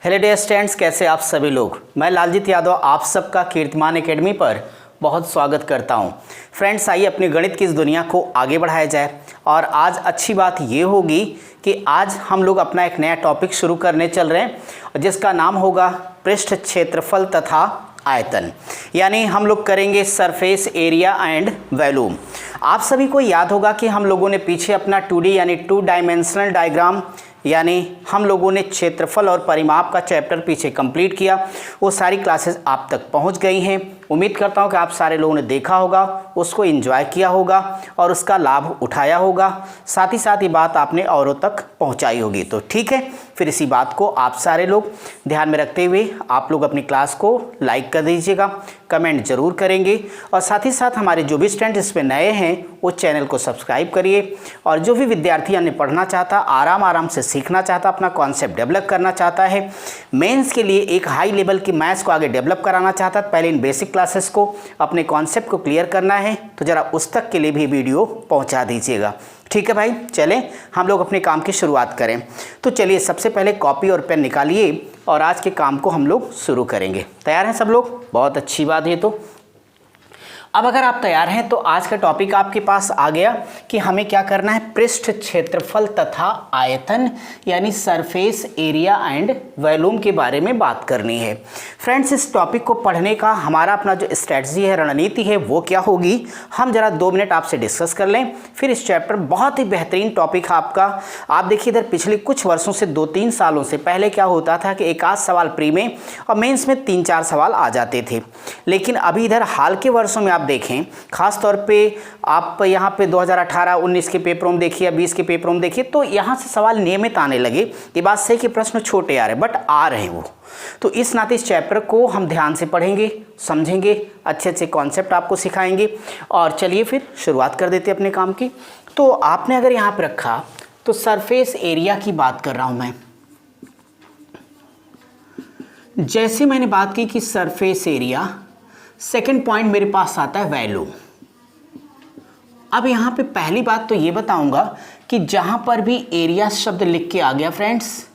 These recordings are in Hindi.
हेलो डियर स्टूडेंट्स, कैसे आप सभी लोग। मैं लालजीत यादव आप सबका कीर्तिमान एकेडमी पर बहुत स्वागत करता हूं। फ्रेंड्स, आइए अपनी गणित की इस दुनिया को आगे बढ़ाया जाए। और आज अच्छी बात ये होगी कि आज हम लोग अपना एक नया टॉपिक शुरू करने चल रहे हैं जिसका नाम होगा पृष्ठ क्षेत्रफल तथा आयतन, यानी हम लोग करेंगे सरफेस एरिया एंड वॉल्यूम। आप सभी को याद होगा कि हम लोगों ने पीछे अपना 2D यानी 2 डायमेंशनल डायग्राम यानी हम लोगों ने क्षेत्रफल और परिमाप का चैप्टर पीछे कंप्लीट किया। वो सारी क्लासेस आप तक पहुंच गई हैं। उम्मीद करता हूं कि आप सारे लोगों ने देखा होगा, उसको एंजॉय किया होगा और उसका लाभ उठाया होगा। साथ ही साथ ये बात आपने औरों तक पहुंचाई होगी। तो ठीक है, फिर इसी बात को आप सारे लोग ध्यान में रखते हुए आप लोग अपनी क्लास को लाइक कर दीजिएगा, कमेंट जरूर करेंगे और साथ ही साथ हमारे जो भी स्टूडेंट इसमें नए हैं वो चैनल को सब्सक्राइब करिए। और जो भी विद्यार्थी यानी पढ़ना चाहता, आराम से सीखना चाहता, अपना कॉन्सेप्ट डेवलप करना चाहता है, मेंस के लिए एक हाई लेवल की मैथ्स को आगे डेवलप कराना चाहता है, पहले इन बेसिक क्लासेस को अपने कॉन्सेप्ट को क्लियर करना है तो ज़रा उस तक के लिए भी वीडियो पहुंचा दीजिएगा। ठीक है भाई, चलें हम लोग अपने काम की शुरुआत करें। तो चलिए सबसे पहले कॉपी और पेन निकालिए और आज के काम को हम लोग शुरू करेंगे। तैयार हैं सब लोग? बहुत अच्छी बात है। तो अब अगर आप तैयार हैं तो आज का टॉपिक आपके पास आ गया कि हमें क्या करना है, पृष्ठ क्षेत्रफल तथा आयतन यानी सरफेस एरिया एंड वॉल्यूम के बारे में बात करनी है। फ्रेंड्स, इस टॉपिक को पढ़ने का हमारा अपना जो स्ट्रेटजी है, रणनीति है, वो क्या होगी, हम जरा 2 मिनट आपसे डिस्कस कर लें। फिर इस चैप्टर बहुत ही बेहतरीन टॉपिक है आपका। आप देखिए इधर पिछले कुछ वर्षों से 2-3 सालों से पहले क्या होता था कि एक आध सवाल प्री में और मेंस में 3-4 सवाल आ जाते थे। लेकिन अभी इधर हाल के वर्षों में आप देखें, खास तौर पे आप यहाँ पे 2018-19 के पेपरों में देखिए या 20 के पेपरों में देखिए तो यहाँ से सवाल नियमित आने लगे। ये बात सही कि प्रश्न छोटे आ रहे बट आ रहे हैं वो। तो इस नाते इस चैप्टर को हम ध्यान से पढ़ेंगे, समझेंगे, अच्छे कॉन्सेप्ट आपको सिखाएंगे। और चलिए फिर शुरुआत कर देते हैं अपने काम की। तो आपने अगर यहाँ पर रखा तो सरफेस एरिया की बात कर रहा हूँ मैं। जैसे मैंने बात की कि सरफेस एरिया, सेकंड पॉइंट मेरे पास आता है वैल्यूम। अब यहाँ पे पहली बात तो ये बताऊंगा कि जहाँ पर भी एरिया शब्द लिख के आ गया फ्रेंड्स,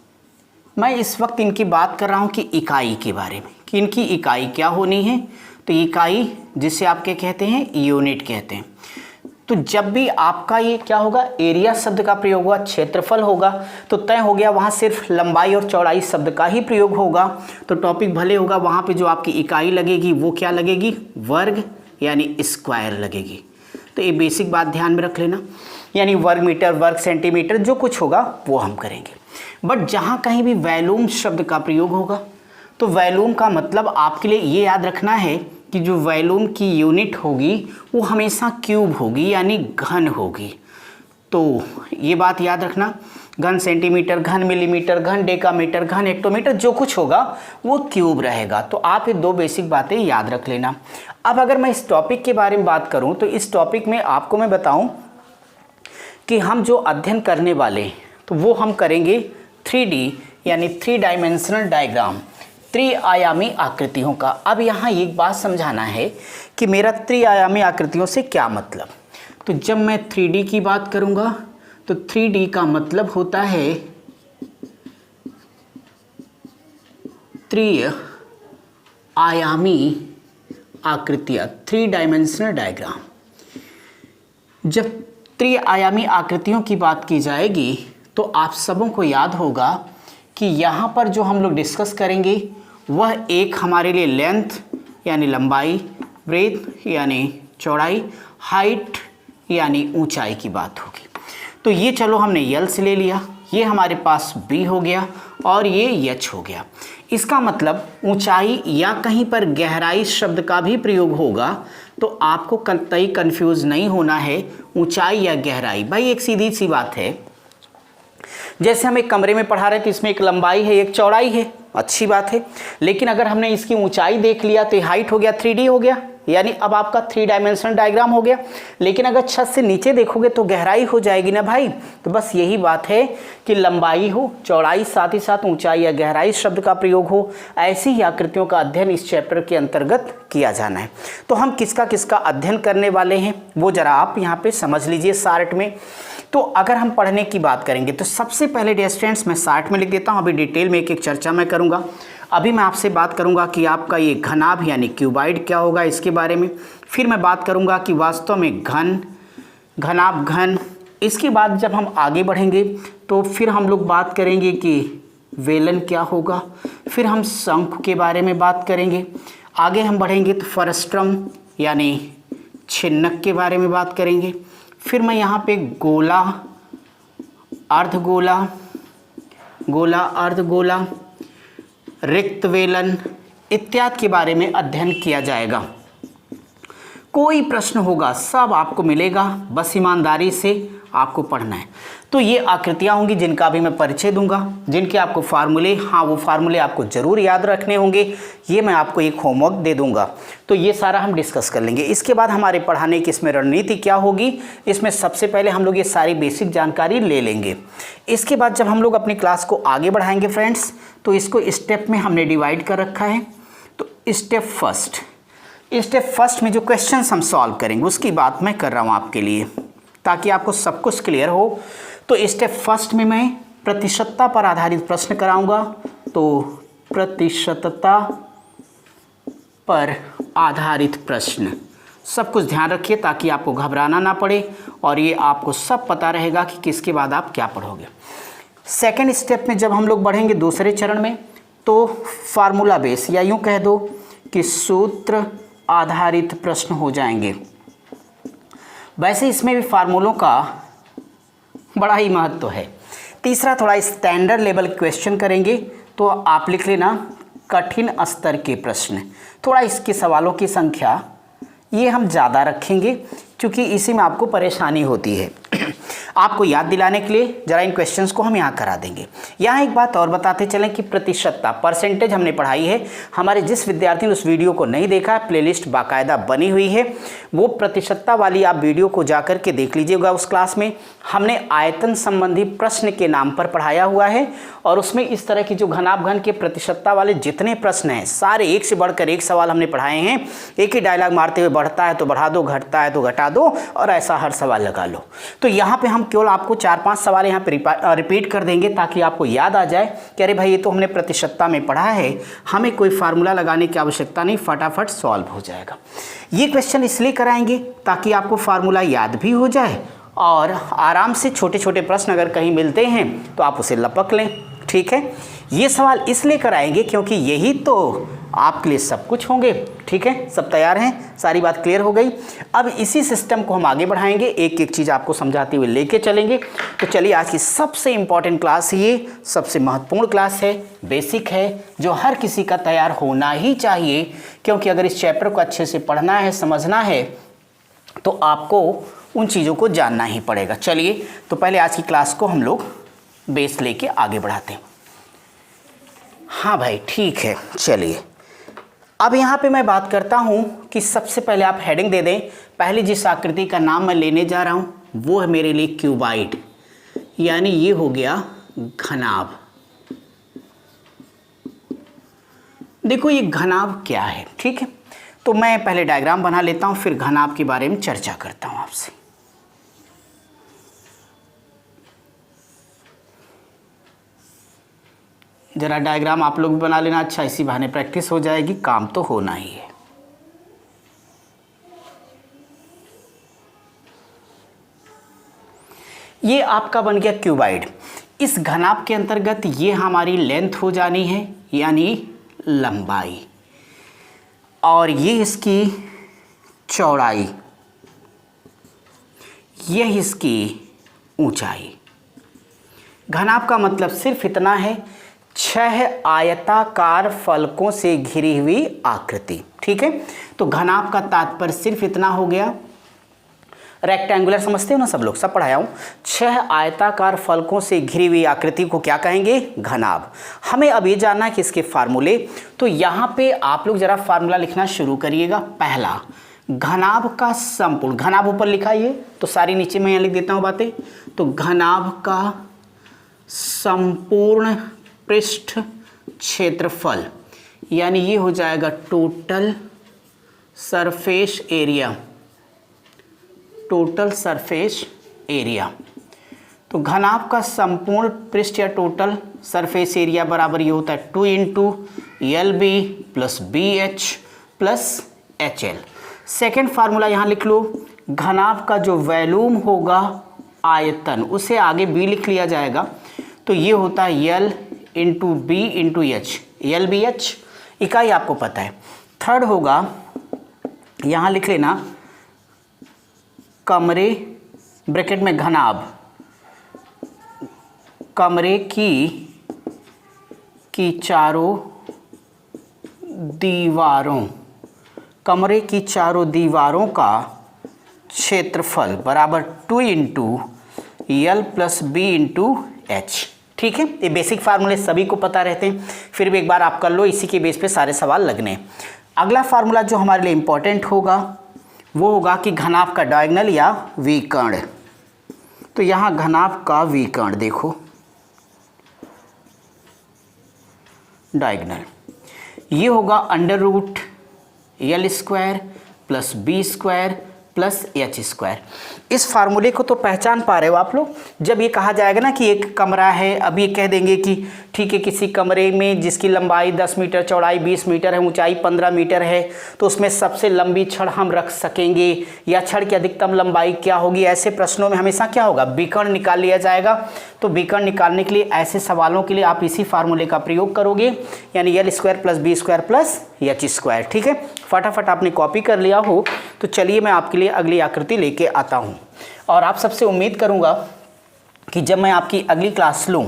मैं इस वक्त इनकी बात कर रहा हूँ कि इकाई के बारे में, कि इनकी इकाई क्या होनी है। तो इकाई जिसे आप क्या कहते हैं, यूनिट कहते हैं। तो जब भी आपका ये क्या होगा, एरिया शब्द का प्रयोग हुआ, क्षेत्रफल होगा तो तय हो गया वहाँ सिर्फ लंबाई और चौड़ाई शब्द का ही प्रयोग होगा। तो टॉपिक भले होगा, वहाँ पे जो आपकी इकाई लगेगी वो क्या लगेगी, वर्ग यानी स्क्वायर लगेगी। तो ये बेसिक बात ध्यान में रख लेना, यानी वर्ग मीटर, वर्ग सेंटीमीटर जो कुछ होगा वो हम करेंगे। बट जहाँ कहीं भी वॉल्यूम शब्द का प्रयोग होगा तो वॉल्यूम का मतलब आपके लिए ये याद रखना है कि जो वॉल्यूम की यूनिट होगी वो हमेशा क्यूब होगी यानी घन होगी। तो ये बात याद रखना, घन सेंटीमीटर, घन मिलीमीटर, घन डेकामीटर, घन हेक्टोमीटर जो कुछ होगा वो क्यूब रहेगा। तो आप ये 2 बेसिक बातें याद रख लेना। अब अगर मैं इस टॉपिक के बारे में बात करूं तो इस टॉपिक में आपको मैं बताऊं कि हम जो अध्ययन करने वाले तो वो हम करेंगे 3D यानी 3 डायमेंशनल डायग्राम, त्रिआयामी आकृतियों का। अब यहाँ एक बात समझाना है कि मेरा त्रिआयामी आकृतियों से क्या मतलब। तो जब मैं 3D की बात करूँगा तो 3D का मतलब होता है त्रिआयामी आकृतियाँ, 3 डायमेंशनल डायग्राम। जब त्रिआयामी आकृतियों की बात की जाएगी तो आप सबों को याद होगा कि यहाँ पर जो हम लोग डिस्कस करेंगे वह एक हमारे लिए लेंथ यानी लंबाई, ब्रेथ यानी चौड़ाई, हाइट यानी ऊंचाई की बात होगी। तो ये चलो हमने यल से ले लिया, ये हमारे पास बी हो गया और ये एच हो गया। इसका मतलब ऊंचाई या कहीं पर गहराई शब्द का भी प्रयोग होगा तो आपको कतई कंफ्यूज नहीं होना है, ऊंचाई या गहराई। भाई एक सीधी सी बात है, जैसे हम एक कमरे में पढ़ा रहे थे, इसमें एक लंबाई है एक चौड़ाई है, अच्छी बात है। लेकिन अगर हमने इसकी ऊंचाई देख लिया तो हाइट हो गया, 3D हो गया, यानी अब आपका 3 डायमेंशनल डायग्राम हो गया। लेकिन अगर छत से नीचे देखोगे तो गहराई हो जाएगी ना भाई। तो बस यही बात है कि लंबाई हो, चौड़ाई, साथ ही साथ ऊंचाई या गहराई शब्द का प्रयोग हो, ऐसी ही आकृतियों का अध्ययन इस चैप्टर के अंतर्गत किया जाना है। तो हम किसका किसका अध्ययन करने वाले हैं वो जरा आप यहाँ पे समझ लीजिए शार्ट में। तो अगर हम पढ़ने की बात करेंगे तो सबसे पहले डियर स्टूडेंट्स मैं शार्ट में लिख देता हूँ, अभी डिटेल में एक एक चर्चा मैं करूँगा। अभी मैं आपसे बात करूँगा कि आपका ये घनाभ यानी क्यूबाइड क्या होगा इसके बारे में। फिर मैं बात करूँगा कि वास्तव में घन, घनाभ, घन। इसके बाद जब हम आगे बढ़ेंगे तो फिर हम लोग बात करेंगे कि वेलन क्या होगा। फिर हम शंकु के बारे में बात करेंगे। आगे हम बढ़ेंगे तो फ्रस्ट्रम यानी छिन्नक के बारे में बात करेंगे। फिर मैं यहाँ पे गोला, अर्धगोला, गोला, अर्धगोला, रिक्त वेलन इत्यादि के बारे में अध्ययन किया जाएगा। कोई प्रश्न होगा सब आपको मिलेगा, बस ईमानदारी से आपको पढ़ना है। तो ये आकृतियाँ होंगी जिनका भी मैं परिचय दूंगा, जिनके आपको फार्मूले, हाँ वो फार्मूले आपको ज़रूर याद रखने होंगे। ये मैं आपको एक होमवर्क दे दूंगा। तो ये सारा हम डिस्कस कर लेंगे। इसके बाद हमारे पढ़ाने की इसमें रणनीति क्या होगी, इसमें सबसे पहले हम लोग ये सारी बेसिक जानकारी ले लेंगे। इसके बाद जब हम लोग अपनी क्लास को आगे बढ़ाएंगे फ्रेंड्स, तो इसको स्टेप में हमने डिवाइड कर रखा है। तो स्टेप फर्स्ट में जो क्वेश्चन हम सॉल्व करेंगे उसकी बात मैं कर रहा हूँ आपके लिए, ताकि आपको सब कुछ क्लियर हो। तो स्टेप फर्स्ट में मैं प्रतिशतता पर आधारित प्रश्न कराऊंगा। तो प्रतिशतता पर आधारित प्रश्न, सब कुछ ध्यान रखिए ताकि आपको घबराना ना पड़े और ये आपको सब पता रहेगा कि किसके बाद आप क्या पढ़ोगे। सेकेंड स्टेप में जब हम लोग बढ़ेंगे दूसरे चरण में, तो फार्मूला बेस या यूँ कह दो कि सूत्र आधारित प्रश्न हो जाएंगे। वैसे इसमें भी फार्मूलों का बड़ा ही महत्व है। तीसरा थोड़ा स्टैंडर्ड लेवल क्वेश्चन करेंगे। तो आप लिख लेना कठिन स्तर के प्रश्न। थोड़ा इसके सवालों की संख्या ये हम ज़्यादा रखेंगे क्योंकि इसी में आपको परेशानी होती है। आपको याद दिलाने के लिए जरा इन क्वेश्चंस को हम यहाँ करा देंगे। यहाँ एक बात और बताते चलें कि प्रतिशतता परसेंटेज हमने पढ़ाई है। हमारे जिस विद्यार्थी ने उस वीडियो को नहीं देखा, प्लेलिस्ट बाकायदा बनी हुई है, वो प्रतिशतता वाली आप वीडियो को जाकर के देख लीजिएगा। उस क्लास में हमने आयतन संबंधी प्रश्न के नाम पर पढ़ाया हुआ है और उसमें इस तरह की जो घनाभ घन के प्रतिशतता वाले जितने प्रश्न हैं सारे एक से बढ़कर एक सवाल हमने पढ़ाए हैं। एक ही डायलॉग मारते हुए, बढ़ता है तो बढ़ा दो, घटता है तो घटा दो, और ऐसा हर सवाल लगा लो। तो यहाँ पे हम केवल आपको 4-5 सवाल यहाँ पे रिपीट कर देंगे ताकि आपको याद आ जाए कि अरे भाई ये तो हमने प्रतिशतता में पढ़ा है, हमें कोई फार्मूला लगाने की आवश्यकता नहीं, फटाफट सॉल्व हो जाएगा। ये क्वेश्चन इसलिए कराएंगे ताकि आपको फार्मूला याद भी हो जाए और आराम से छोटे छोटे प्रश्न अगर कहीं मिलते हैं तो आप उसे लपक लें। ठीक है, ये सवाल इसलिए कराएंगे क्योंकि यही तो आपके लिए सब कुछ होंगे। ठीक है, सब तैयार हैं, सारी बात क्लियर हो गई। अब इसी सिस्टम को हम आगे बढ़ाएंगे, एक एक चीज़ आपको समझाते हुए लेके चलेंगे। तो चलिए, आज की सबसे इम्पॉर्टेंट क्लास ये सबसे महत्वपूर्ण क्लास है, बेसिक है, जो हर किसी का तैयार होना ही चाहिए, क्योंकि अगर इस चैप्टर को अच्छे से पढ़ना है, समझना है, तो आपको उन चीज़ों को जानना ही पड़ेगा। चलिए, तो पहले आज की क्लास को हम लोग बेस लेके आगे बढ़ाते हैं। हाँ भाई, ठीक है, चलिए। अब यहाँ पे मैं बात करता हूँ कि सबसे पहले आप हेडिंग दे दें। पहली जिस आकृति का नाम मैं लेने जा रहा हूँ वो है मेरे लिए क्यूबाइड, यानी ये हो गया घनाभ। देखो ये घनाभ क्या है, ठीक है। तो मैं पहले डायग्राम बना लेता हूँ, फिर घनाभ के बारे में चर्चा करता हूँ आपसे। जरा डायग्राम आप लोग भी बना लेना, अच्छा इसी बहाने प्रैक्टिस हो जाएगी, काम तो होना ही है। ये आपका बन गया क्यूबाइड। इस घनाभ के अंतर्गत ये हमारी लेंथ हो जानी है, यानी लंबाई, और ये इसकी चौड़ाई, यह इसकी ऊंचाई। घनाभ का मतलब सिर्फ इतना है, 6 आयताकार फलकों से घिरी हुई आकृति। ठीक है, तो घनाभ का तात्पर्य सिर्फ इतना हो गया। रेक्टेंगुलर समझते हो ना सब लोग, सब पढ़ाया हूँ। 6 आयताकार फलकों से घिरी हुई आकृति को क्या कहेंगे? घनाभ। हमें अब ये जानना है कि इसके फार्मूले, तो यहाँ पे आप लोग जरा फार्मूला लिखना शुरू करिएगा। पहला, घनाभ का समपूर्ण, घनाभ ऊपर लिखा है तो सारी नीचे मैं यहाँ लिख देता हूँ बातें। तो घनाभ का संपूर्ण पृष्ठ क्षेत्रफल, यानी ये हो जाएगा total surface area, total surface area. तो घनाभ का संपूर्ण पृष्ठ या टोटल सरफेस एरिया बराबर ये होता है 2 into LB plus BH plus HL। Second formula यहाँ लिख लो, घनाभ का जो वॉल्यूम होगा आयतन, उसे आगे B लिख लिया जाएगा, तो ये होता है L into B into H, LBH इकाई आपको पता है। थर्ड होगा, यहाँ लिख लेना कमरे ब्रैकेट में घनाभ, कमरे की चारों दीवारों, कमरे की चारों दीवारों का क्षेत्रफल बराबर 2 into L plus B into H। ठीक है, ये बेसिक फार्मूले सभी को पता रहते हैं, फिर भी एक बार आप कर लो, इसी के बेस पे सारे सवाल लगने। अगला फार्मूला जो हमारे लिए इंपॉर्टेंट होगा वो होगा कि घनाभ का डायगोनल या विकर्ण। तो यहाँ घनाभ का विकर्ण देखो, डायगोनल, ये होगा under root L square plus B square plus H square. इस फार्मूले को तो पहचान पा रहे हो आप लोग। जब ये कहा जाएगा ना कि एक कमरा है, अब ये कह देंगे कि ठीक है किसी कमरे में जिसकी लंबाई 10 मीटर, चौड़ाई 20 मीटर है, ऊंचाई 15 मीटर है, तो उसमें सबसे लंबी छड़ हम रख सकेंगे, या छड़ की अधिकतम लंबाई क्या होगी। ऐसे प्रश्नों में हमेशा क्या होगा? विकर्ण निकाल लिया जाएगा। तो विकर्ण निकालने के लिए ऐसे सवालों के लिए आप इसी फार्मूले का प्रयोग करोगे, यानी L square plus B square plus H square. ठीक है, फटाफट आपने कॉपी कर लिया हो तो चलिए मैं आपके लिए अगली आकृति लेके आता हूँ। और आप सबसे उम्मीद करूँगा कि जब मैं आपकी अगली क्लास लूँ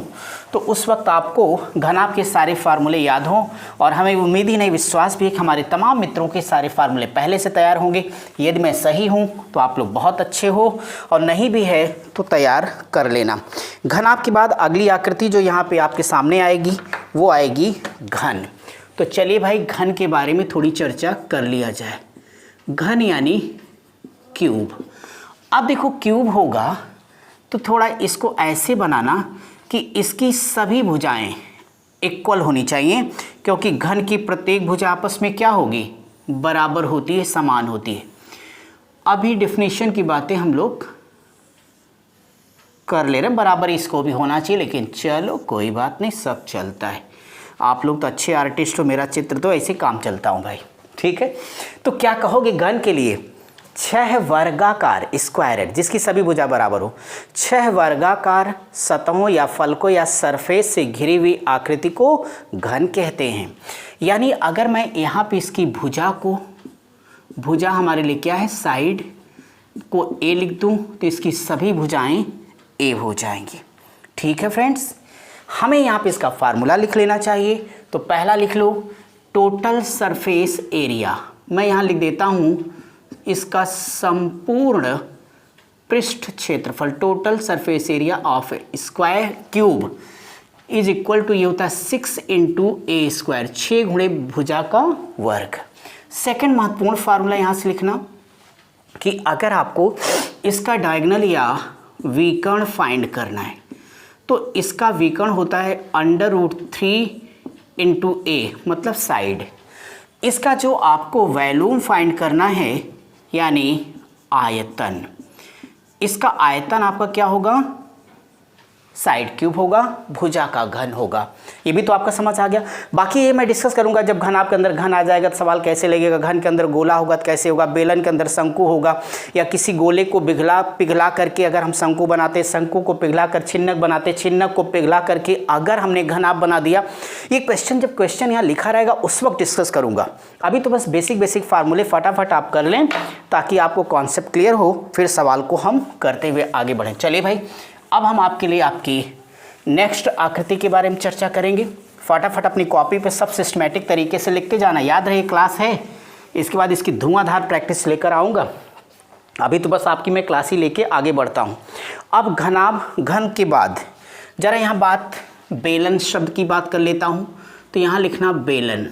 तो उस वक्त आपको घनाभ के सारे फार्मूले याद हों, और हमें उम्मीद ही नहीं विश्वास भी है कि हमारे तमाम मित्रों के सारे फार्मूले पहले से तैयार होंगे। यदि मैं सही हूँ तो आप लोग बहुत अच्छे हो, और नहीं भी है तो तैयार कर लेना। घनाभ के बाद अगली आकृति जो यहाँ पे आपके सामने आएगी वो आएगी घन। तो चलिए भाई घन के बारे में थोड़ी चर्चा कर लिया जाए। घन यानी क्यूब। अब देखो क्यूब होगा तो थोड़ा इसको ऐसे बनाना कि इसकी सभी भुजाएं इक्वल होनी चाहिए, क्योंकि घन की प्रत्येक भुजा आपस में क्या होगी? बराबर होती है, समान होती है। अभी डेफिनेशन की बातें हम लोग कर ले रहे हैं, बराबर इसको भी होना चाहिए, लेकिन चलो कोई बात नहीं, सब चलता है। आप लोग तो अच्छे आर्टिस्ट हो, मेरा चित्र तो ऐसे काम चलता हूँ भाई। ठीक है, तो क्या कहोगे घन के लिए? 6 वर्गाकार स्क्वायरेड, जिसकी सभी भुजा बराबर हो, 6 वर्गाकार सतहों या फलकों या सरफेस से घिरी हुई आकृति को घन कहते हैं। यानी अगर मैं यहाँ पे इसकी भुजा को, भुजा हमारे लिए क्या है? साइड को A लिख दूँ तो इसकी सभी भुजाएं A हो जाएंगी। ठीक है फ्रेंड्स, हमें यहाँ पे इसका फार्मूला लिख लेना चाहिए। तो पहला लिख लो टोटल सरफेस एरिया, मैं यहाँ लिख देता हूँ इसका संपूर्ण पृष्ठ क्षेत्रफल, total surface area of square cube is equal to, ये होता है 6 इंटू A स्क्वायर, 6 गुणे भुजा का वर्ग। सेकंड महत्वपूर्ण फार्मूला यहाँ से लिखना कि अगर आपको इसका डायगोनल या विकर्ण फाइंड करना है तो इसका विकर्ण होता है √3 इंटू A, मतलब साइड। इसका जो आपको वॉल्यूम फाइंड करना है यानी आयतन, इसका आयतन आपका क्या होगा? साइड क्यूब होगा, भुजा का घन होगा। ये भी तो आपका समझ आ गया। बाकी ये मैं डिस्कस करूंगा जब घनाभ के अंदर घन आ जाएगा तो सवाल कैसे लगेगा। घन के अंदर गोला होगा तो कैसे होगा, बेलन के अंदर शंकु होगा, या किसी गोले को पिघला करके अगर हम शंकु बनाते, शंकु को पिघला कर छिन्नक बनाते, छिन्नक को पिघला करके अगर हमने घनाभ बना दिया। ये क्वेश्चन जब क्वेश्चन यहाँ लिखा रहेगा उस वक्त डिस्कस करूँगा। अभी तो बस बेसिक फार्मूले फटाफट आप कर लें ताकि आपको कॉन्सेप्ट क्लियर हो, फिर सवाल को हम करते हुए आगे बढ़ें। चलिए भाई, अब हम आपके लिए आपकी नेक्स्ट आकृति के बारे में चर्चा करेंगे। फटाफट अपनी कॉपी पे सब सिस्टमेटिक तरीके से लिखते जाना। याद रहे क्लास है, इसके बाद इसकी धुआंधार प्रैक्टिस लेकर आऊँगा। अभी तो बस आपकी मैं क्लास ही लेके आगे बढ़ता हूँ। अब घनाभ घन के बाद ज़रा यहाँ बात बेलन शब्द की बात कर लेता हूँ। तो यहाँ लिखना बेलन।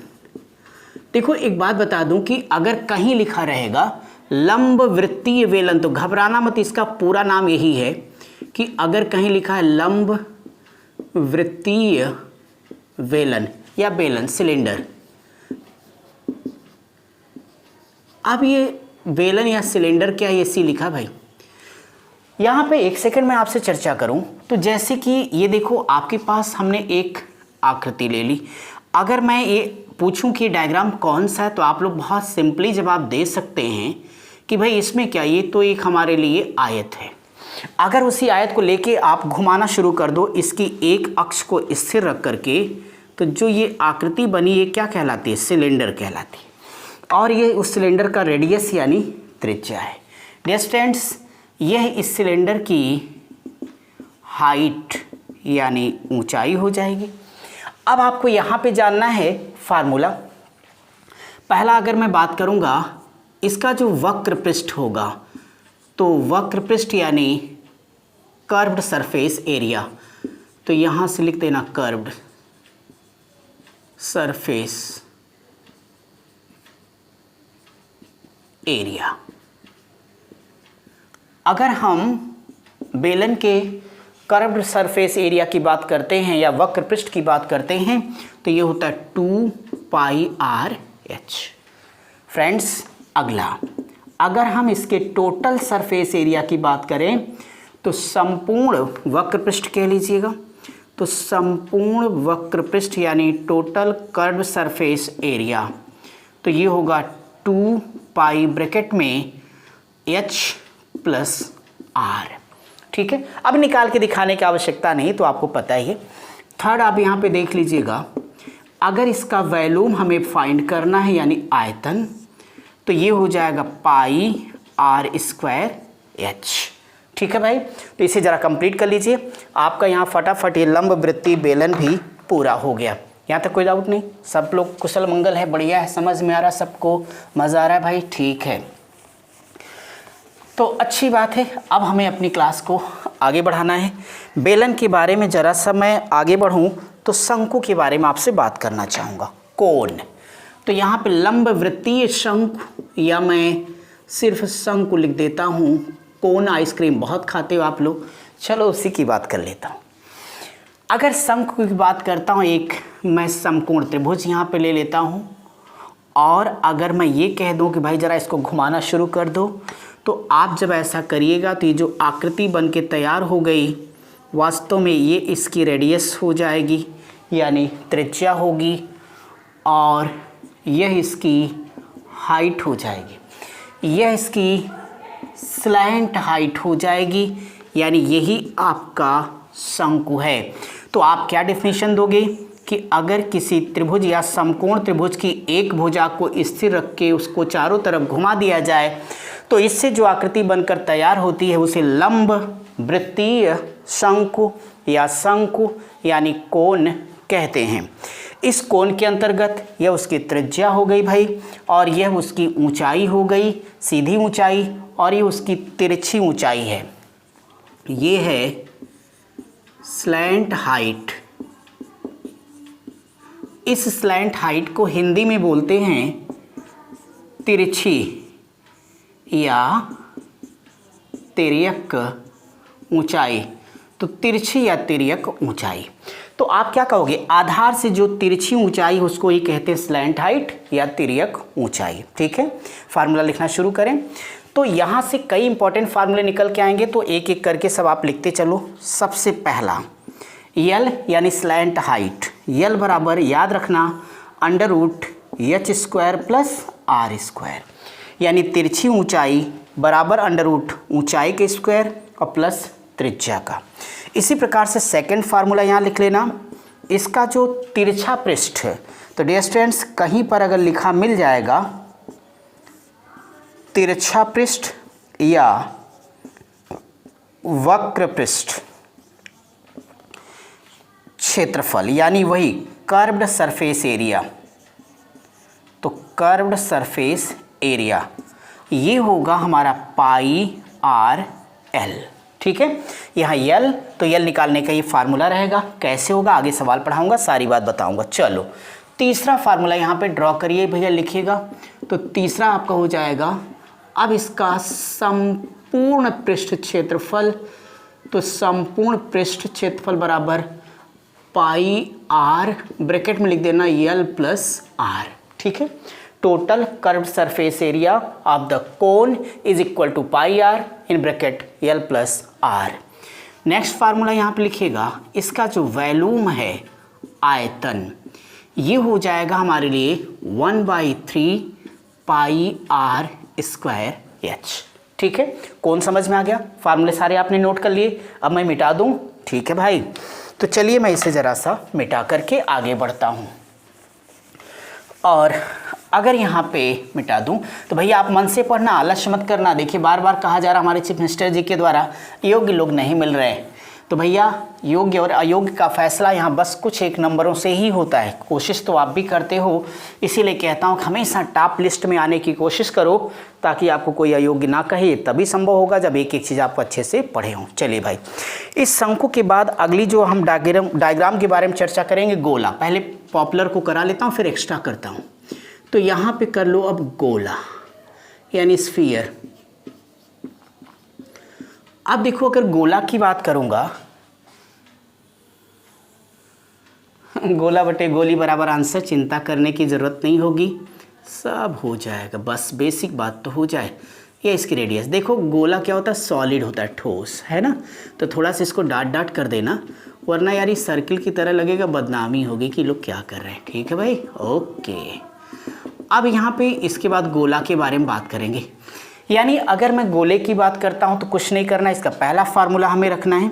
देखो एक बात बता दूं कि अगर कहीं लिखा रहेगा लंब वृत्तीय वेलन तो घबराना मत, इसका पूरा नाम यही है कि अगर कहीं लिखा है लंब वृत्तीय वेलन या बेलन सिलेंडर, अब ये बेलन या सिलेंडर क्या ये सी लिखा भाई। यहाँ पे एक सेकंड में आपसे चर्चा करूं तो जैसे कि ये देखो आपके पास हमने एक आकृति ले ली। अगर मैं ये पूछूं कि डायग्राम कौन सा है तो आप लोग बहुत सिंपली जवाब दे सकते हैं कि भाई इसमें क्या, ये तो एक हमारे लिए आयत है। अगर उसी आयत को लेके आप घुमाना शुरू कर दो इसकी एक अक्ष को स्थिर रख करके, तो जो ये आकृति बनी ये क्या कहलाती है, सिलेंडर कहलाती है। और ये उस सिलेंडर का रेडियस यानी त्रिज्या है। डिस्टेंस यह इस सिलेंडर की हाइट यानी ऊंचाई हो जाएगी। अब आपको यहाँ पे जानना है फार्मूला। पहला अगर मैं बात करूँगा इसका जो वक्र पृष्ठ होगा, तो वक्र पृष्ठ यानी कर्व्ड सरफेस एरिया, तो यहाँ से लिख देना कर्व्ड सरफेस एरिया। अगर हम बेलन के कर्व्ड सरफेस एरिया की बात करते हैं या वक्र पृष्ठ की बात करते हैं तो ये होता है 2πr/h। फ्रेंड्स अगला, अगर हम इसके टोटल सरफेस एरिया की बात करें तो संपूर्ण वक्र पृष्ठ कह लीजिएगा, तो संपूर्ण वक्र पृष्ठ यानी टोटल कर्व्ड सरफेस एरिया, तो ये होगा 2π ब्रैकेट में h+r। ठीक है, अब निकाल के दिखाने की आवश्यकता नहीं, तो आपको पता ही है। थर्ड आप यहाँ पे देख लीजिएगा, अगर इसका वॉल्यूम हमें फाइंड करना है यानी आयतन, तो ये हो जाएगा πr²h। ठीक है भाई, तो इसे ज़रा कंप्लीट कर लीजिए। आपका यहाँ फटाफट ये लंब वृत्तीय बेलन भी पूरा हो गया। यहाँ तक कोई डाउट नहीं, सब लोग कुशल मंगल है, बढ़िया है, समझ में आ रहा, सबको मज़ा आ रहा है भाई, ठीक है। तो अच्छी बात है, अब हमें अपनी क्लास को आगे बढ़ाना है। बेलन के बारे में ज़रा सा मैं आगे बढ़ूं तो शंकु के बारे में आपसे बात करना चाहूँगा। कोन, तो यहाँ पे लंब वृत्तीय शंकु या मैं सिर्फ शंकु लिख देता हूँ। कोन आइसक्रीम बहुत खाते हो आप लोग, चलो उसी की बात कर लेता हूँ। अगर शंकु की बात करता हूँ, एक मैं समकोण त्रिभुज यहाँ पे ले लेता हूँ, और अगर मैं ये कह दूँ कि भाई ज़रा इसको घुमाना शुरू कर दो, तो आप जब ऐसा करिएगा तो ये जो आकृति बन के तैयार हो गई, वास्तव में ये इसकी रेडियस हो जाएगी यानी त्रिज्या होगी, और यह इसकी हाइट हो जाएगी, यह इसकी स्लैंट हाइट हो जाएगी, यानी यही आपका शंकु है। तो आप क्या डेफिनेशन दोगे कि अगर किसी त्रिभुज या समकोण त्रिभुज की एक भुजा को स्थिर रख के उसको चारों तरफ घुमा दिया जाए तो इससे जो आकृति बनकर तैयार होती है उसे लंब वृत्तीय शंकु या शंकु यानी कोण कहते हैं। इस कोण के अंतर्गत यह उसकी त्रिज्या हो गई भाई, और यह उसकी ऊंचाई हो गई, सीधी ऊंचाई, और ये उसकी तिरछी ऊंचाई है। ये है स्लैंट हाइट। इस स्लैंट हाइट को हिंदी में बोलते हैं तिरछी या तिर्यक ऊंचाई। तो तिरछी या तिर्यक ऊंचाई, तो आप क्या कहोगे, आधार से जो तिरछी ऊंचाई उसको ही कहते हैं स्लैंट हाइट या तिर्यक ऊंचाई। ठीक है, फार्मूला लिखना शुरू करें। तो यहाँ से कई इंपॉर्टेंट फार्मूले निकल के आएंगे, तो एक एक करके सब आप लिखते चलो। सबसे पहला यल यानी स्लैंट हाइट, यल बराबर याद रखना √h² + r², यानी तिरछी ऊंचाई बराबर √ ऊंचाई के स्क्वायर और प्लस त्रिज्या का। इसी प्रकार से सेकंड फार्मूला यहाँ लिख लेना, इसका जो तिरछा पृष्ठ, तो डियर स्टूडेंट्स कहीं पर अगर लिखा मिल जाएगा तिरछा पृष्ठ या वक्र पृष्ठ क्षेत्रफल यानी वही कर्व्ड सरफेस एरिया, तो कर्व्ड सरफेस एरिया ये होगा हमारा पाई आर एल। ठीक है, यहाँ यल, तो यल निकालने का ये फार्मूला रहेगा। कैसे होगा आगे सवाल पढ़ाऊंगा, सारी बात बताऊंगा। चलो तीसरा फार्मूला यहाँ पे ड्रॉ करिए भैया, लिखिएगा। तो तीसरा आपका हो जाएगा, अब इसका संपूर्ण पृष्ठ क्षेत्रफल, तो संपूर्ण पृष्ठ क्षेत्रफल बराबर पाई आर, ब्रैकेट में लिख देना यल प्लस आर। ठीक है, total curved surface area of the cone is equal to pi R in bracket l plus R. Next formula यहाँ पे लिखिएगा, इसका जो वॉल्यूम है आयतन, ये हो जाएगा हमारे लिए 1/3 पाई आर स्क्वायर एच। ठीक है, कौन समझ में आ गया? फार्मूले सारे आपने नोट कर लिए, अब मैं मिटा दूं। ठीक है भाई, तो चलिए मैं इसे ज़रा सा मिटा करके आगे बढ़ता हूं। और अगर यहाँ पे मिटा दूं तो भैया आप मन से पढ़ना, आलस्य मत करना। देखिए बार बार कहा जा रहा हमारे चीफ मिनिस्टर जी के द्वारा योग्य लोग नहीं मिल रहे, तो भैया योग्य और अयोग्य का फैसला यहाँ बस कुछ एक नंबरों से ही होता है। कोशिश तो आप भी करते हो, इसीलिए कहता हूँ हमेशा टॉप लिस्ट में आने की कोशिश करो, ताकि आपको कोई अयोग्य ना कहे। तभी संभव होगा जब एक एक चीज़ आपको अच्छे से पढ़े हों। चलिए भाई, इस शंकु के बाद अगली जो हम डायग्राम के बारे में चर्चा करेंगे, गोला। पहले पॉपुलर को करा लेता हूँ, फिर एक्स्ट्रा करता हूँ। तो यहाँ पे कर लो अब गोला यानी स्फीयर। अब देखो, अगर गोला की बात करूंगा, गोला बटे गोली बराबर आंसर, चिंता करने की ज़रूरत नहीं होगी, सब हो जाएगा। बस बेसिक बात तो हो जाए। ये इसकी रेडियस देखो, गोला क्या होता है, सॉलिड होता है, ठोस है ना। तो थोड़ा सा इसको डाट डाट कर देना, वरना यार ये सर्किल की तरह लगेगा, बदनामी होगी कि लोग क्या कर रहे हैं। ठीक है भाई, ओके। अब यहाँ पे इसके बाद गोला के बारे में बात करेंगे। यानी अगर मैं गोले की बात करता हूँ तो कुछ नहीं करना, इसका पहला फार्मूला हमें रखना है,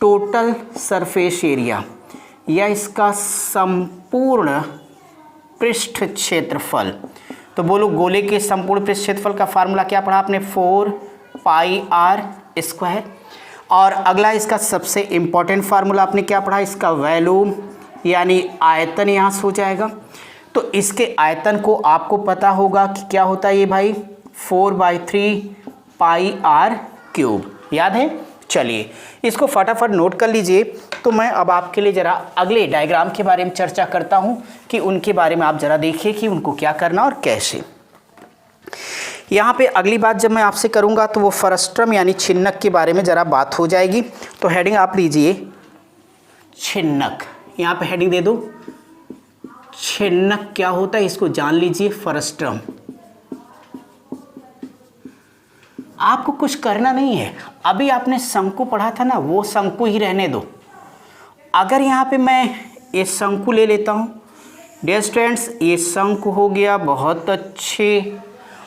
टोटल सरफेस एरिया या इसका संपूर्ण पृष्ठ क्षेत्रफल। तो बोलो गोले के संपूर्ण पृष्ठ क्षेत्रफल का फार्मूला क्या पढ़ा आपने, 4 पाई आर स्क्वायर। और अगला इसका सबसे इम्पॉर्टेंट फार्मूला आपने क्या पढ़ा, इसका वॉल्यूम यानी आयतन यहाँ से हो जाएगा। तो इसके आयतन को आपको पता होगा कि क्या होता है ये भाई, 4/3 पाई आर क्यूब। याद है? चलिए इसको फटाफट नोट कर लीजिए। तो मैं अब आपके लिए ज़रा अगले डायग्राम के बारे में चर्चा करता हूं कि उनके बारे में आप ज़रा देखिए कि उनको क्या करना और कैसे। यहाँ पे अगली बात जब मैं आपसे करूँगा तो वो फ्रस्ट्रम यानी छिन्नक के बारे में ज़रा बात हो जाएगी। तो हेडिंग आप लीजिए छिन्नक, यहाँ पे हेडिंग दे दो, छिन्नक क्या होता है इसको जान लीजिए, फ्रस्ट्रम। आपको कुछ करना नहीं है, अभी आपने शंकु पढ़ा था ना, वो शंकु ही रहने दो। अगर यहाँ पे मैं ये शंकु ले लेता हूँ, डियर स्टूडेंट्स ये शंकु हो गया, बहुत अच्छे।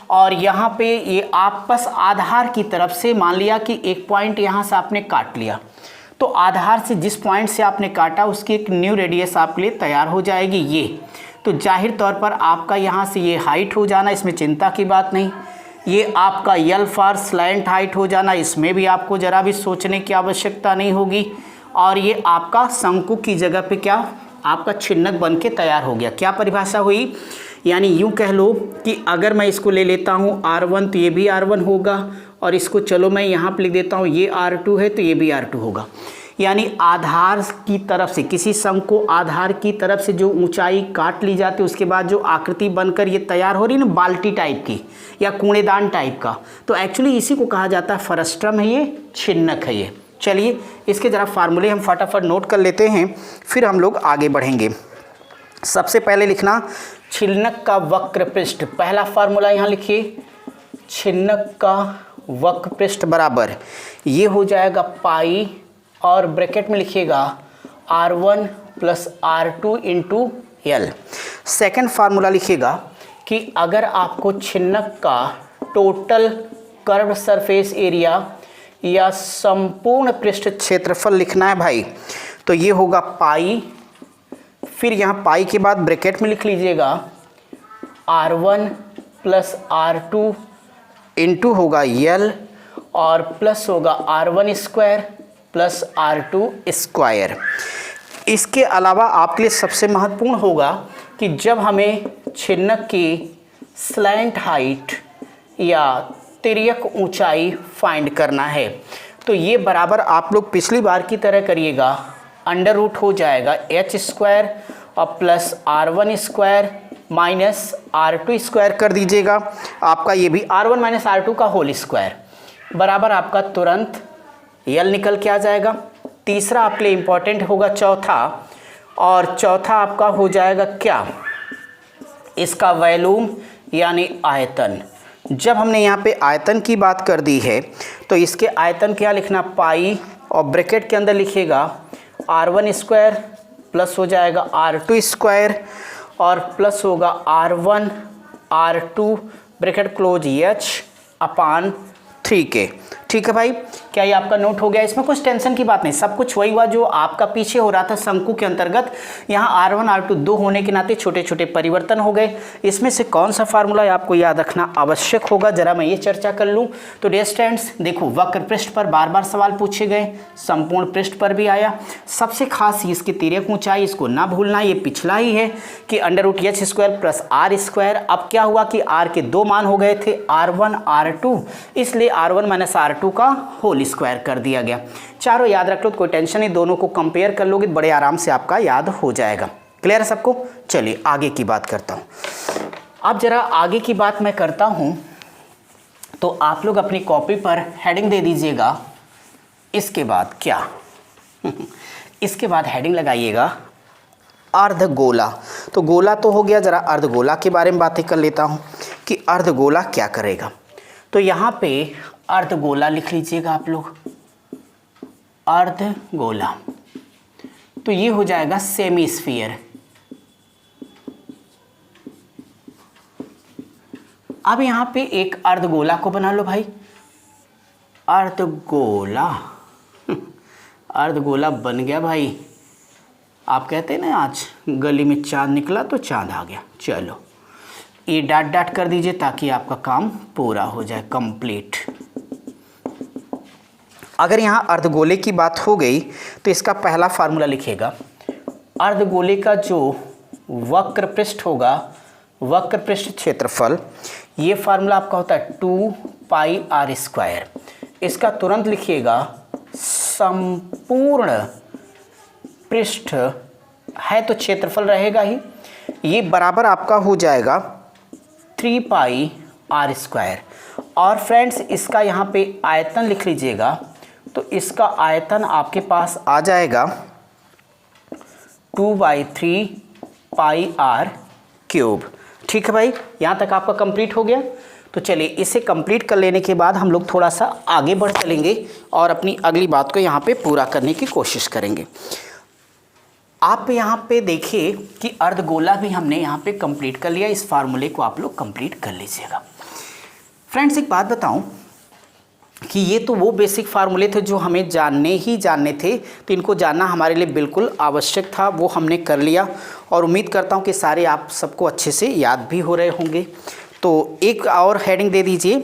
और यहाँ पे ये आपस आधार की तरफ से मान लिया कि एक पॉइंट यहाँ से आपने काट लिया, तो आधार से जिस पॉइंट से आपने काटा उसकी एक न्यू रेडियस आपके लिए तैयार हो जाएगी ये। तो जाहिर तौर पर आपका यहाँ से ये हाइट हो जाना, इसमें चिंता की बात नहीं। ये आपका यल फॉर स्लैंट हाइट हो जाना, इसमें भी आपको ज़रा भी सोचने की आवश्यकता नहीं होगी। और ये आपका शंकु की जगह पे क्या आपका छिन्नक बन के तैयार हो गया। क्या परिभाषा हुई, यानी यूँ कह लो कि अगर मैं इसको ले लेता हूँ R1 तो ये भी R1 होगा, और इसको चलो मैं यहाँ पे लिख देता हूँ ये R2 है तो ये भी R2 होगा। यानी आधार की तरफ से, किसी शंकु आधार की तरफ से जो ऊंचाई काट ली जाती है उसके बाद जो आकृति बनकर ये तैयार हो रही है ना, बाल्टी टाइप की या कूड़ेदान टाइप का, तो एक्चुअली इसी को कहा जाता है फ्रस्ट्रम है, ये छिन्नक है ये। चलिए इसके ज़रा फार्मूले हम फटाफट नोट कर लेते हैं, फिर हम लोग आगे बढ़ेंगे। सबसे पहले लिखना छिन्नक का वक्र पृष्ठ, पहला फार्मूला यहाँ लिखिए, छिन्नक का वक्र पृष्ठ बराबर ये हो जाएगा पाई, और ब्रैकेट में लिखिएगा R1 plus R2 into L. Second formula लिखिएगा कि अगर आपको छिन्नक का टोटल कर्व्ड सरफेस एरिया या संपूर्ण पृष्ठ क्षेत्रफल लिखना है भाई, तो ये होगा पाई, फिर यहाँ पाई के बाद ब्रैकेट में लिख लीजिएगा R1 प्लस R2 इंटू होगा यल, और प्लस होगा R1 square plus R2 square. इसके अलावा आपके लिए सबसे महत्वपूर्ण होगा कि जब हमें छिन्नक की स्लैंट हाइट या तिर्यक ऊंचाई फाइंड करना है। तो ये बराबर आप लोग पिछली बार की तरह करिएगा, अंडर रूट हो जाएगा एच स्क्वायर और plus R1 square minus R2 square कर दीजिएगा। आपका ये भी R1 माइनस R2 का होल स्क्वायर बराबर आपका तुरंत यल निकल के आ जाएगा। तीसरा आपके लिए इंपॉर्टेंट होगा चौथा, और चौथा आपका हो जाएगा क्या, इसका वॉल्यूम यानी आयतन। जब हमने यहाँ पे आयतन की बात कर दी है तो इसके आयतन क्या लिखना, पाई, और ब्रैकेट के अंदर लिखिएगा R1 स्क्वायर प्लस हो जाएगा R2 स्क्वायर और प्लस होगा R1 R2 bracket close H अपान 3K। ठीक है भाई, क्या ये आपका नोट हो गया? इसमें कुछ टेंशन की बात नहीं, सब कुछ वही हुआ जो आपका पीछे हो रहा था शंकु के अंतर्गत। यहाँ R1 R2 दो होने के नाते छोटे छोटे परिवर्तन हो गए। इसमें से कौन सा फार्मूला आपको याद रखना आवश्यक होगा, जरा मैं ये चर्चा कर लूँ। तो डियर स्टूडेंट्स देखो, वक्र पृष्ठ पर बार बार सवाल पूछे गए, संपूर्ण पृष्ठ पर भी आया। सबसे खास इसकी तिर्यक ऊंचाई, इसको ना भूलना, ये पिछला ही है कि under root H square plus R square. अब क्या हुआ कि R के दो मान हो गए थे R1 R2, इसलिए R1 माइनस R2 का होल स्क्वायर कर दिया गया। चारों याद रख लो तो कोई टेंशन नहीं, दोनों को कंपेयर कर लोगे बड़े आराम से आपका याद हो जाएगा। क्लियर है सबको? चलिए आगे की बात करता हूं। अब जरा आगे की बात मैं करता हूं तो आप लोग अपनी कॉपी पर हेडिंग दे दीजिएगा। इसके बाद क्या इसके बाद हेडिंग लगाइएगा अर्धगोला। तो गोला तो हो गया, जरा अर्धगोला के बारे में बातें कर लेता हूं कि अर्धगोला क्या करेगा। तो यहाँ पे अर्धगोला लिख लीजिएगा आप लोग, अर्धगोला। तो ये हो जाएगा सेमी स्फीयर। अब यहाँ पे एक अर्धगोला को बना लो भाई, अर्धगोला अर्धगोला बन गया भाई। आप कहते हैं ना आज गली में चांद निकला तो चांद आ गया। चलो ये डाट डाट कर दीजिए ताकि आपका काम पूरा हो जाए, कंप्लीट। अगर यहाँ अर्धगोले की बात हो गई तो इसका पहला फार्मूला लिखिएगा। अर्धगोले का जो वक्र पृष्ठ होगा, वक्र पृष्ठ क्षेत्रफल, ये फार्मूला आपका होता है 2 पाई R स्क्वायर। इसका तुरंत लिखिएगा संपूर्ण पृष्ठ है तो क्षेत्रफल रहेगा ही, ये बराबर आपका हो जाएगा 3 पाई R स्क्वायर। और फ्रेंड्स इसका यहाँ पे आयतन लिख लीजिएगा। तो इसका आयतन आपके पास आ जाएगा 2/3 पाई R क्यूब। ठीक है भाई, यहाँ तक आपका कंप्लीट हो गया। तो चलिए इसे कंप्लीट कर लेने के बाद हम लोग थोड़ा सा आगे बढ़ चलेंगे और अपनी अगली बात को यहाँ पे पूरा करने की कोशिश करेंगे। आप यहाँ पे देखिए कि अर्धगोला भी हमने यहाँ पे कंप्लीट कर लिया। इस फार्मूले को आप लोग कंप्लीट कर लीजिएगा। फ्रेंड्स एक बात बताऊँ कि ये तो वो बेसिक फार्मूले थे जो हमें जानने थे, तो इनको जानना हमारे लिए बिल्कुल आवश्यक था, वो हमने कर लिया। और उम्मीद करता हूँ कि सारे आप सबको अच्छे से याद भी हो रहे होंगे। तो एक और हेडिंग दे दीजिए,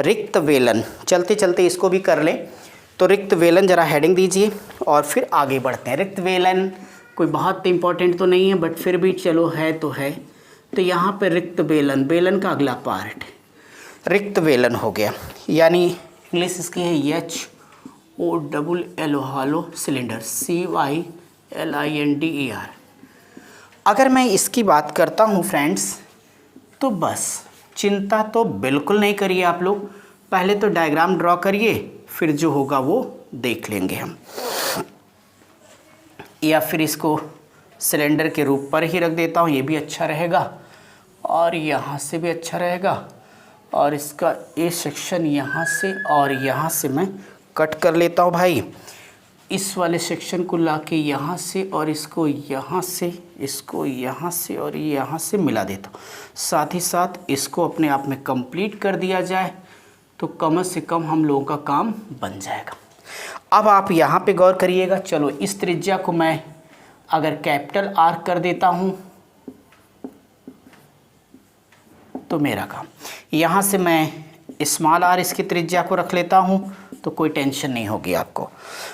रिक्त वेलन। चलते चलते इसको भी कर लें। तो रिक्त वेलन जरा हेडिंग दीजिए और फिर आगे बढ़ते हैं। रिक्त वेलन कोई बहुत इंपॉर्टेंट तो नहीं है, बट फिर भी चलो है तो है। तो यहाँ पर रिक्त वेलन, बेलन का अगला पार्ट रिक्त वेलन हो गया, यानी इंग्लिश इसकी है HOLL हॉलो सिलेंडर, CYLINDER। अगर मैं इसकी बात करता हूँ फ्रेंड्स, तो बस चिंता तो बिल्कुल नहीं करिए आप लोग। पहले तो डायग्राम ड्रॉ करिए, फिर जो होगा वो देख लेंगे हम, या फिर इसको सिलेंडर के रूप पर ही रख देता हूँ, ये भी अच्छा रहेगा और यहाँ से भी अच्छा रहेगा। और इसका ए सेक्शन यहाँ से और यहाँ से मैं कट कर लेता हूँ भाई। इस वाले सेक्शन को लाके यहाँ से और इसको यहाँ से, इसको यहाँ से और यहाँ से मिला देता हूँ। साथ ही साथ इसको अपने आप में कंप्लीट कर दिया जाए तो कम से कम हम लोगों का काम बन जाएगा। अब आप यहाँ पे गौर करिएगा। चलो इस त्रिज्या को मैं अगर कैपिटल R कर देता हूँ तो मेरा काम, यहाँ से मैं स्मॉल r इसकी त्रिज्या को रख लेता हूँ तो कोई टेंशन नहीं होगी आपको।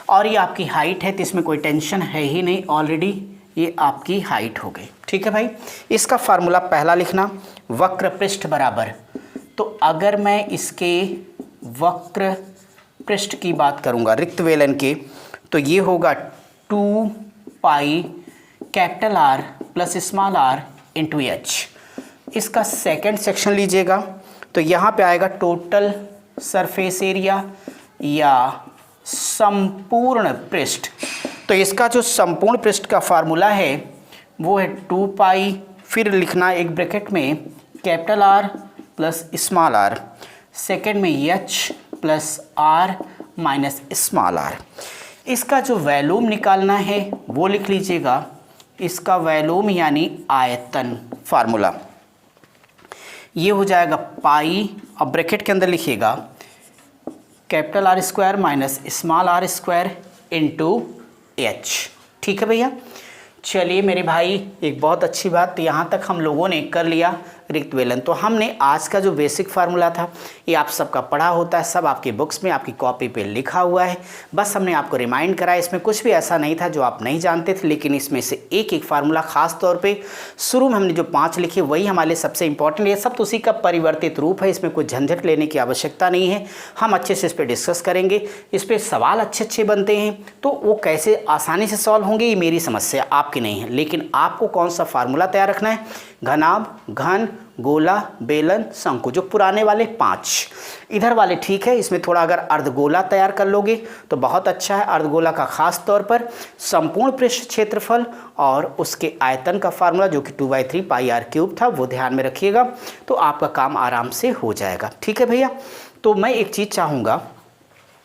और ये आपकी हाइट है तो इसमें कोई टेंशन है ही नहीं, ऑलरेडी ये आपकी हाइट हो गई। ठीक है भाई, इसका फार्मूला पहला लिखना, वक्र पृष्ठ बराबर, तो अगर मैं इसके वक्र पृष्ठ की बात करूंगा रिक्त वेलन के, तो ये होगा 2 pi capital R plus small r into H. इसका सेकंड सेक्शन लीजिएगा तो यहाँ पे आएगा टोटल सरफेस एरिया या संपूर्ण पृष्ठ। तो इसका जो संपूर्ण पृष्ठ का फार्मूला है वो है 2 पाई, फिर लिखना एक ब्रैकेट में capital R plus small r, second में H plus r minus small r। इसका जो वैल्यूम निकालना है वो लिख लीजिएगा, इसका वैल्यूम यानी आयतन फार्मूला ये हो जाएगा पाई, अब ब्रैकेट के अंदर लिखिएगा capital R square minus small r square into H. ठीक है भैया। चलिए मेरे भाई, एक बहुत अच्छी बात, तो यहाँ तक हम लोगों ने कर लिया रिक्त वेलन। तो हमने आज का जो बेसिक फार्मूला था ये आप सबका पढ़ा होता है, सब आपकी बुक्स में आपकी कॉपी पे लिखा हुआ है, बस हमने आपको रिमाइंड कराया। इसमें कुछ भी ऐसा नहीं था जो आप नहीं जानते थे, लेकिन इसमें से एक एक फार्मूला खास तौर पे शुरू में हमने जो 5 लिखे वही हमारे लिए सबसे इंपॉर्टेंट। ये सब तो उसी का परिवर्तित रूप है, इसमें कोई झंझट लेने की आवश्यकता नहीं है। हम अच्छे से इस पर डिस्कस करेंगे, इस पर सवाल अच्छे अच्छे बनते हैं, तो वो कैसे आसानी से सॉल्व होंगे ये मेरी समस्या, आपकी नहीं है। लेकिन आपको कौन सा फार्मूला तैयार रखना है, घनाभ, घन, गोला, बेलन, शंकु, जो पुराने वाले 5। इधर वाले ठीक है, इसमें थोड़ा अगर अर्धगोला तैयार कर लोगे तो बहुत अच्छा है। अर्धगोला का खास तौर पर संपूर्ण पृष्ठ क्षेत्रफल और उसके आयतन का फार्मूला जो कि 2/3 पाई r क्यूब था वो ध्यान में रखिएगा, तो आपका काम आराम से हो जाएगा। ठीक है भैया। तो मैं एक चीज़ चाहूँगा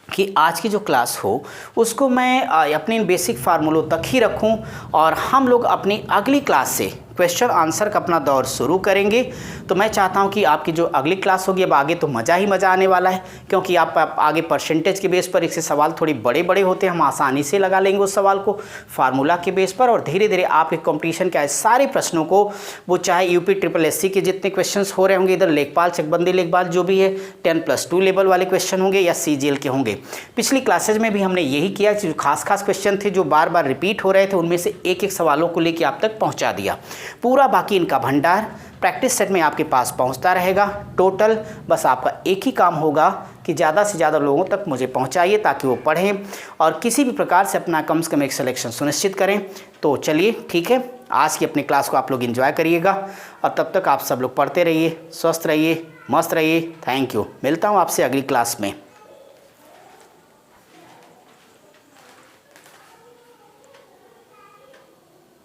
कि आज की जो क्लास हो उसको मैं अपने बेसिक फार्मूलों तक ही रखूं, और हम लोग अपनी अगली क्लास से क्वेश्चन आंसर का अपना दौर शुरू करेंगे। तो मैं चाहता हूं कि आपकी जो अगली क्लास होगी, अब आगे तो मज़ा ही मज़ा आने वाला है, क्योंकि आप आगे परसेंटेज के बेस पर इससे सवाल थोड़ी बड़े बड़े होते हैं, हम आसानी से लगा लेंगे उस सवाल को फार्मूला के बेस पर, और धीरे धीरे आपके कंपटीशन के सारे प्रश्नों को, वो चाहे यूपी SSC के जितने क्वेश्चन हो रहे होंगे, इधर लेखपाल, चकबंदी लेखपाल जो भी है 10+2 लेवल वाले क्वेश्चन होंगे या CGL के होंगे। पिछली क्लासेज में भी हमने यही किया कि जो खास क्वेश्चन थे जो बार बार रिपीट हो रहे थे, उनमें से एक एक सवालों को लेकर आप तक पहुँचा दिया पूरा। बाकी इनका भंडार प्रैक्टिस सेट में आपके पास पहुंचता रहेगा। टोटल बस आपका एक ही काम होगा कि ज़्यादा से ज़्यादा लोगों तक मुझे पहुंचाइए ताकि वो पढ़ें और किसी भी प्रकार से अपना कम से कम एक सिलेक्शन सुनिश्चित करें। तो चलिए ठीक है, आज की अपनी क्लास को आप लोग एंजॉय करिएगा, और तब तक आप सब लोग पढ़ते रहिए, स्वस्थ रहिए, मस्त रहिए। Thank you. मिलता हूँ आपसे अगली क्लास में।